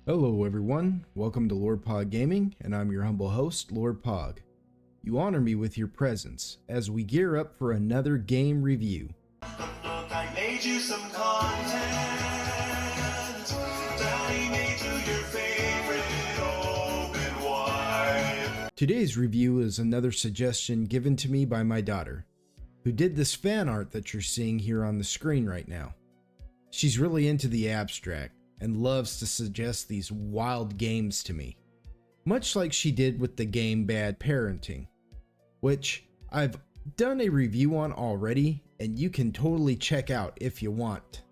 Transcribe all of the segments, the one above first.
Hello everyone, welcome to Lord Pog Gaming, and I'm your humble host, Lord Pog. You honor me with your presence as we gear up for another game review. I made you some content. Daddy made you your favorite open wide. Today's review is another suggestion given to me by my daughter, who did this fan art that you're seeing here on the screen right now. She's really into the abstract and loves to suggest these wild games to me, much like she did with the game Bad Parenting, which I've done a review on already, and you can totally check out if you want.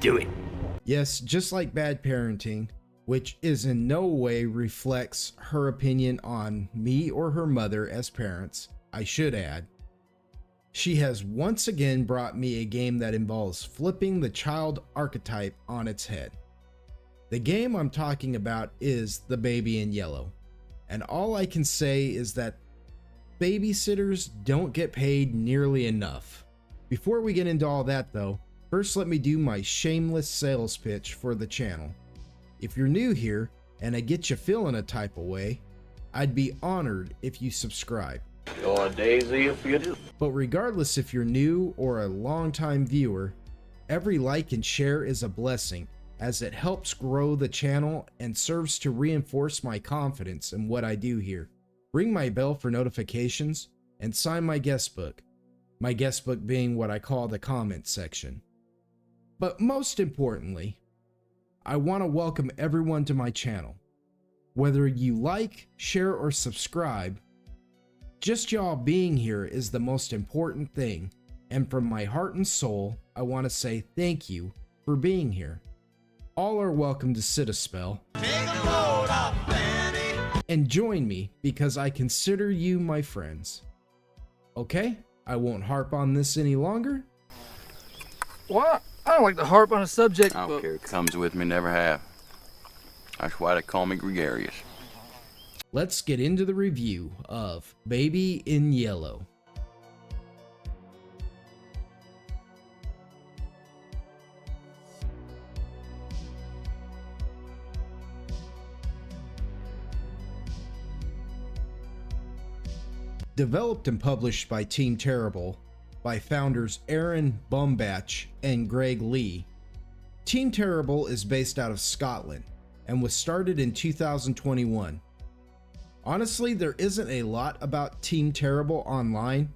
Do it. Yes, just like Bad Parenting, which is in no way reflects her opinion on me or her mother as parents, I should add. She has once again brought me a game that involves flipping the child archetype on its head. The game I'm talking about is The Baby in Yellow, and all I can say is that babysitters don't get paid nearly enough. Before we get into all that though, first let me do my shameless sales pitch for the channel. If you're new here and I get you feeling a type of way, I'd be honored if you subscribe. You're a daisy if you do. But regardless if you're new or a longtime viewer, every like and share is a blessing, as it helps grow the channel and serves to reinforce my confidence in what I do here. Ring my bell for notifications and sign my guest book. My guest book being what I call the comment section. But most importantly, I want to welcome everyone to my channel. Whether you like, share, or subscribe, just y'all being here is the most important thing, and from my heart and soul, I want to say thank you for being here. All are welcome to sit a spell and join me because I consider you my friends. Okay, I won't harp on this any longer. Well, I don't like to harp on a subject, I don't but care. It comes with me, never have. That's why they call me gregarious. Let's get into the review of Baby in Yellow. Developed and published by Team Terrible by founders Aaron Bumbach and Greg Lee, Team Terrible is based out of Scotland and was started in 2021. Honestly, there isn't a lot about Team Terrible online,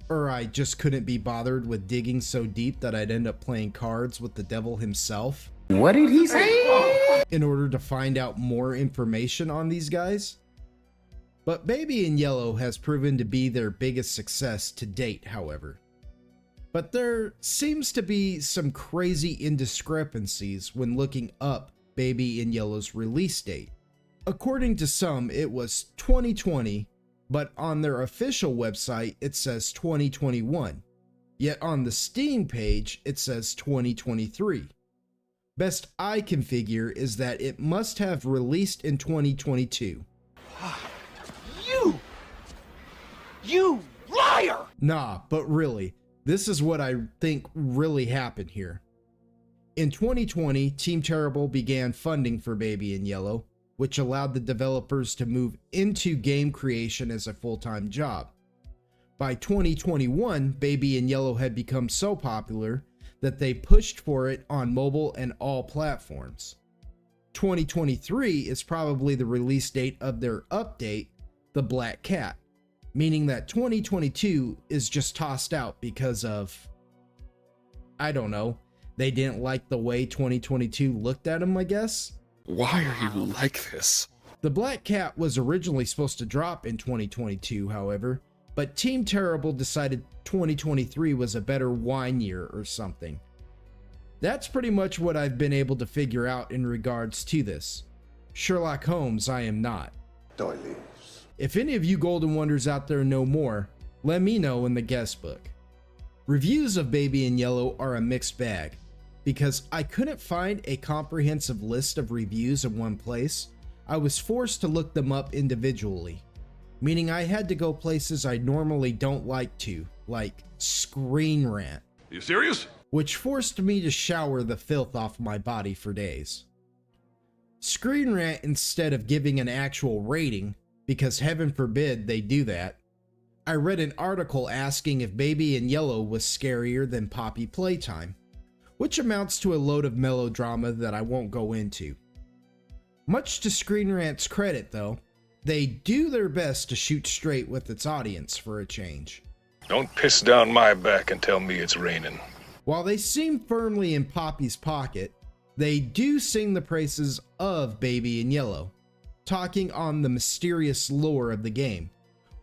or I just couldn't be bothered with digging so deep that I'd end up playing cards with the devil himself. What did he say? In order to find out more information on these guys. But Baby in Yellow has proven to be their biggest success to date, however. But there seems to be some crazy indiscrepancies when looking up Baby in Yellow's release date. According to some, it was 2020, but on their official website it says 2021. Yet on the Steam page it says 2023. Best I can figure is that it must have released in 2022. you liar! Nah, but really, this is what I think really happened here. In 2020, Team Terrible began funding for Baby in Yellow, which allowed the developers to move into game creation as a full-time job. By 2021, Baby in Yellow had become so popular that they pushed for it on mobile and all platforms. 2023 is probably the release date of their update, The Black Cat, meaning that 2022 is just tossed out because of, I don't know, they didn't like the way 2022 looked at them, I guess? Why are you like this? The Black Cat was originally supposed to drop in 2022, however, but Team Terrible decided 2023 was a better wine year or something. That's pretty much what I've been able to figure out in regards to this. Sherlock Holmes, I am not. Doilies. If any of you Golden Wonders out there know more, let me know in the guest book. Reviews of Baby in Yellow are a mixed bag, because I couldn't find a comprehensive list of reviews in one place. I was forced to look them up individually, meaning I had to go places I normally don't like to, like Screen Rant. Are you serious? Which forced me to shower the filth off my body for days. Screen Rant, instead of giving an actual rating, because heaven forbid they do that, I read an article asking if Baby in Yellow was scarier than Poppy Playtime, which amounts to a load of melodrama that I won't go into. Much to Screen Rant's credit though, they do their best to shoot straight with its audience for a change. Don't piss down my back and tell me it's raining. While they seem firmly in Poppy's pocket, they do sing the praises of Baby in Yellow, talking on the mysterious lore of the game,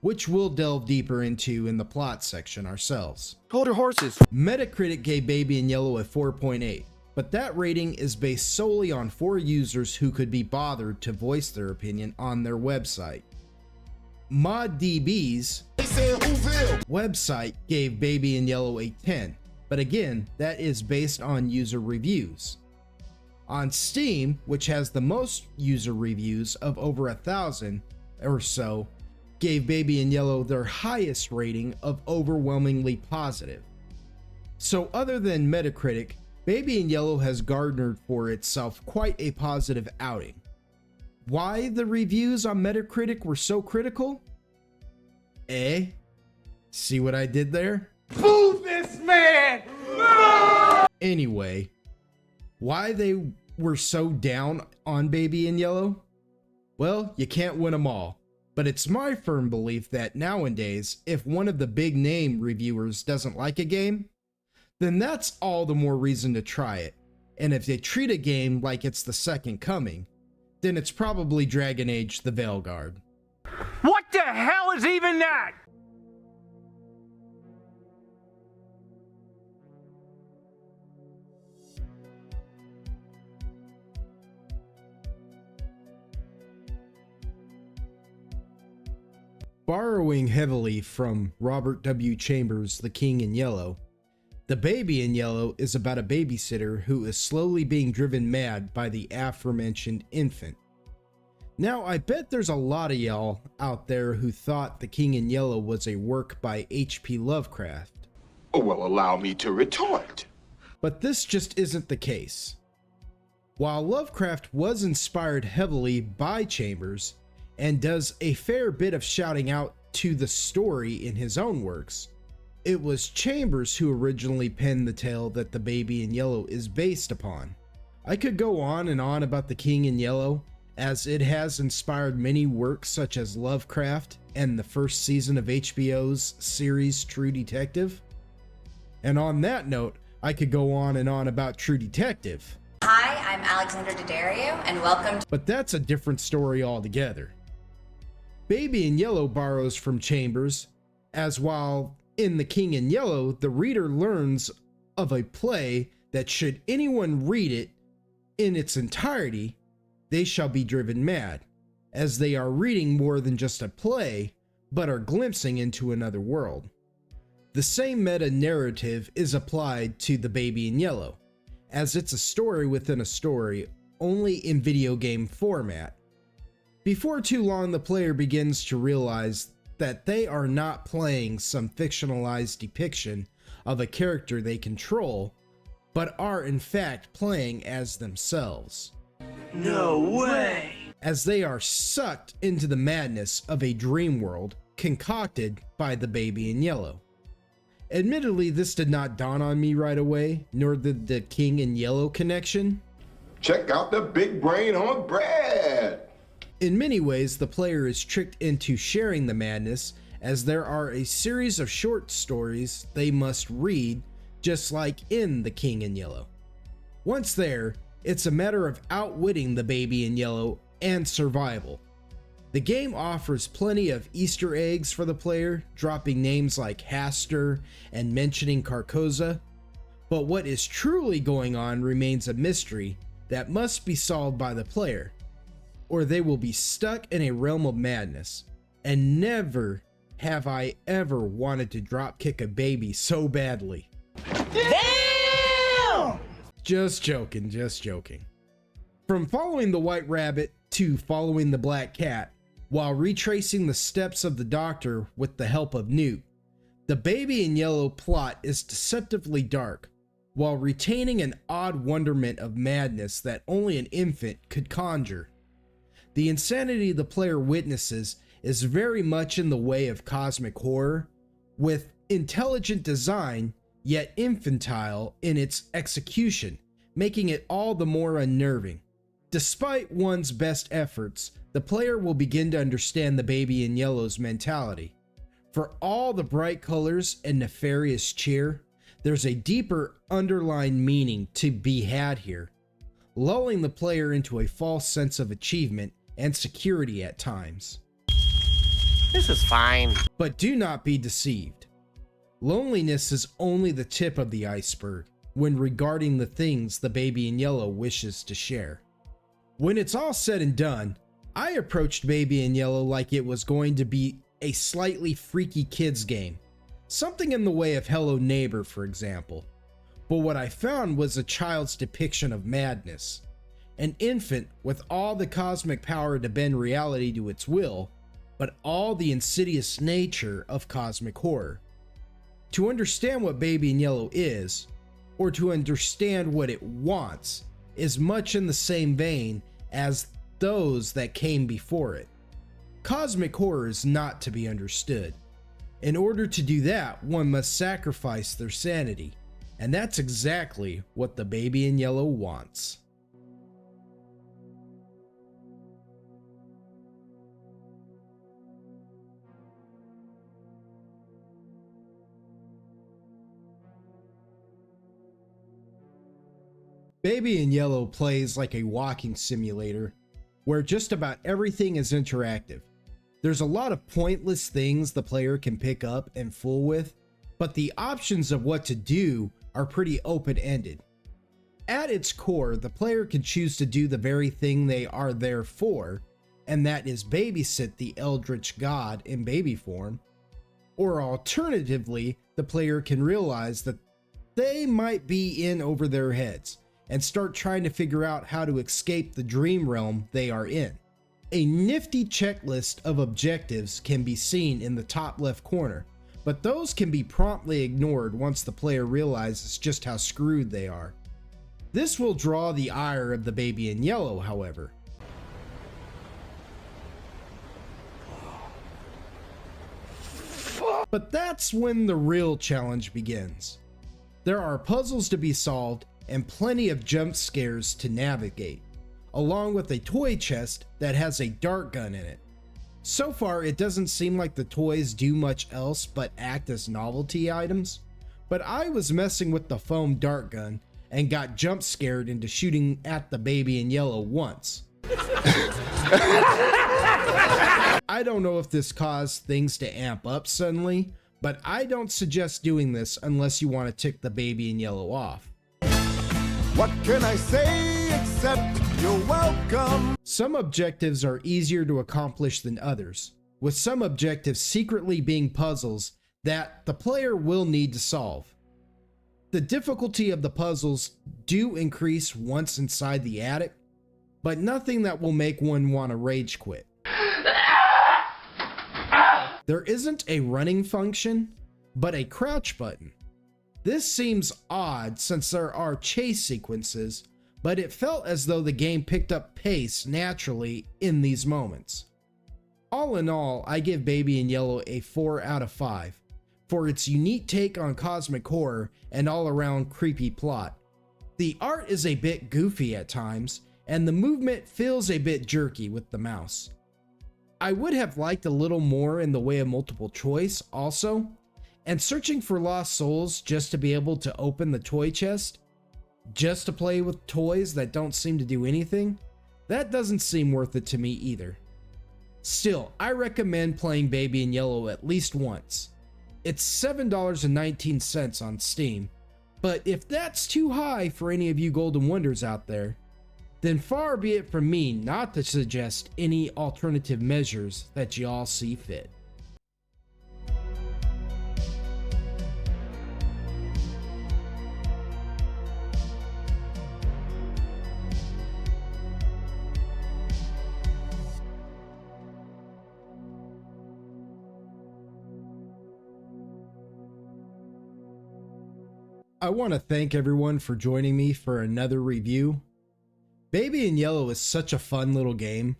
which we'll delve deeper into in the plot section ourselves. Hold your horses. Metacritic gave Baby in Yellow a 4.8, but that rating is based solely on 4 users who could be bothered to voice their opinion on their website. ModDB's website gave Baby in Yellow a 10, but again, that is based on user reviews. On Steam, which has the most user reviews of over 1,000 or so, gave Baby in Yellow their highest rating of overwhelmingly positive. So other than Metacritic, Baby in Yellow has garnered for itself quite a positive outing. Why the reviews on Metacritic were so critical? See what I did there? Boo this man! Anyway, why they were so down on Baby in Yellow? Well, you can't win them all. But it's my firm belief that nowadays, if one of the big name reviewers doesn't like a game, then that's all the more reason to try it. And if they treat a game like it's the second coming, then it's probably Dragon Age the Veilguard. What the hell is even that? Borrowing heavily from Robert W. Chambers' The King in Yellow, The Baby in Yellow is about a babysitter who is slowly being driven mad by the aforementioned infant. Now, I bet there's a lot of y'all out there who thought The King in Yellow was a work by H.P. Lovecraft. Oh, well, allow me to retort. But this just isn't the case. While Lovecraft was inspired heavily by Chambers, and does a fair bit of shouting out to the story in his own works, it was Chambers who originally penned the tale that The Baby in Yellow is based upon. I could go on and on about The King in Yellow, as it has inspired many works such as Lovecraft and the first season of HBO's series True Detective. And on that note, I could go on and on about True Detective. Hi, I'm Alexander Daddario, and welcome to... But that's a different story altogether. Baby in Yellow borrows from Chambers, as while in The King in Yellow, the reader learns of a play that should anyone read it in its entirety, they shall be driven mad, as they are reading more than just a play, but are glimpsing into another world. The same meta-narrative is applied to The Baby in Yellow, as it's a story within a story, only in video game format. Before too long, the player begins to realize that they are not playing some fictionalized depiction of a character they control, but are in fact playing as themselves. No way! As they are sucked into the madness of a dream world concocted by The Baby in Yellow. Admittedly, this did not dawn on me right away, nor did the King in Yellow connection. Check out the big brain on Brad. In many ways, the player is tricked into sharing the madness, as there are a series of short stories they must read, just like in The King in Yellow. Once there, it's a matter of outwitting the Baby in Yellow and survival. The game offers plenty of Easter eggs for the player, dropping names like Hastur and mentioning Carcosa, but what is truly going on remains a mystery that must be solved by the player, or they will be stuck in a realm of madness. And never have I ever wanted to dropkick a baby so badly. Damn! Just joking, just joking. From following the white rabbit to following the black cat, while retracing the steps of the doctor with the help of Newt, the Baby in Yellow plot is deceptively dark, while retaining an odd wonderment of madness that only an infant could conjure. The insanity the player witnesses is very much in the way of cosmic horror, with intelligent design yet infantile in its execution, making it all the more unnerving. Despite one's best efforts, the player will begin to understand the baby in yellow's mentality. For all the bright colors and nefarious cheer, there's a deeper underlying meaning to be had here, lulling the player into a false sense of achievement and security at times. This is fine. But do not be deceived. Loneliness is only the tip of the iceberg when regarding the things the baby in yellow wishes to share. When it's all said and done, I approached Baby in Yellow like it was going to be a slightly freaky kids game, something in the way of Hello Neighbor, for example. But what I found was a child's depiction of madness, an infant with all the cosmic power to bend reality to its will, but all the insidious nature of cosmic horror. To understand what Baby in Yellow is, or to understand what it wants, is much in the same vein as those that came before it. Cosmic horror is not to be understood. In order to do that, one must sacrifice their sanity, and that's exactly what the Baby in Yellow wants. Baby in Yellow plays like a walking simulator, where just about everything is interactive. There's a lot of pointless things the player can pick up and fool with, but the options of what to do are pretty open-ended. At its core, the player can choose to do the very thing they are there for, and that is babysit the eldritch god in baby form, or alternatively, the player can realize that they might be in over their heads and start trying to figure out how to escape the dream realm they are in. A nifty checklist of objectives can be seen in the top left corner, but those can be promptly ignored once the player realizes just how screwed they are. This will draw the ire of the Baby in Yellow, however. But that's when the real challenge begins. There are puzzles to be solved and plenty of jump scares to navigate, along with a toy chest that has a dart gun in it. So far, it doesn't seem like the toys do much else but act as novelty items, but I was messing with the foam dart gun and got jump scared into shooting at the Baby in Yellow once. I don't know if this caused things to amp up suddenly, but I don't suggest doing this unless you want to tick the Baby in Yellow off. What can I say except you're welcome? Some objectives are easier to accomplish than others, with some objectives secretly being puzzles that the player will need to solve. The difficulty of the puzzles do increase once inside the attic, but nothing that will make one want to rage quit. There isn't a running function, but a crouch button. This seems odd since there are chase sequences, but it felt as though the game picked up pace naturally in these moments. All in all, I give Baby in Yellow a 4 out of 5 for its unique take on cosmic horror and all-around creepy plot. The art is a bit goofy at times, and the movement feels a bit jerky with the mouse. I would have liked a little more in the way of multiple choice also, and searching for lost souls just to be able to open the toy chest, just to play with toys that don't seem to do anything, that doesn't seem worth it to me either. Still, I recommend playing Baby in Yellow at least once. It's $7.19 on Steam, but if that's too high for any of you Golden Wonders out there, then far be it from me not to suggest any alternative measures that y'all see fit. I want to thank everyone for joining me for another review. Baby in Yellow is such a fun little game.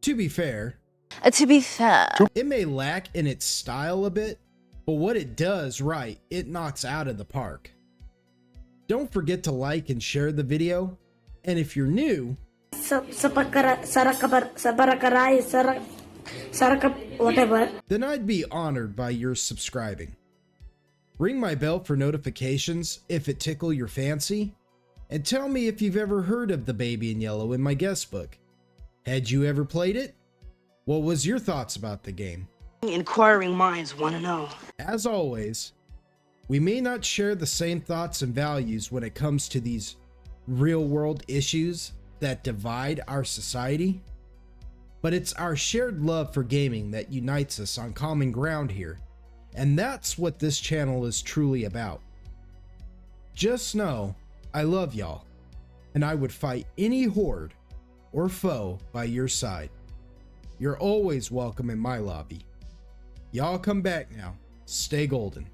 To be fair, it may lack in its style a bit, but what it does right, it knocks out of the park. Don't forget to like and share the video, and if you're new, then I'd be honored by your subscribing. Ring my bell for notifications if it tickle your fancy, and tell me if you've ever heard of the Baby in Yellow in my guest book. Had you ever played it? What was your thoughts about the game? Inquiring minds want to know. As always, we may not share the same thoughts and values when it comes to these real-world issues that divide our society, but it's our shared love for gaming that unites us on common ground here, and that's what this channel is truly about. Just know, I love y'all, and I would fight any horde or foe by your side. You're always welcome in my lobby. Y'all come back now. Stay golden.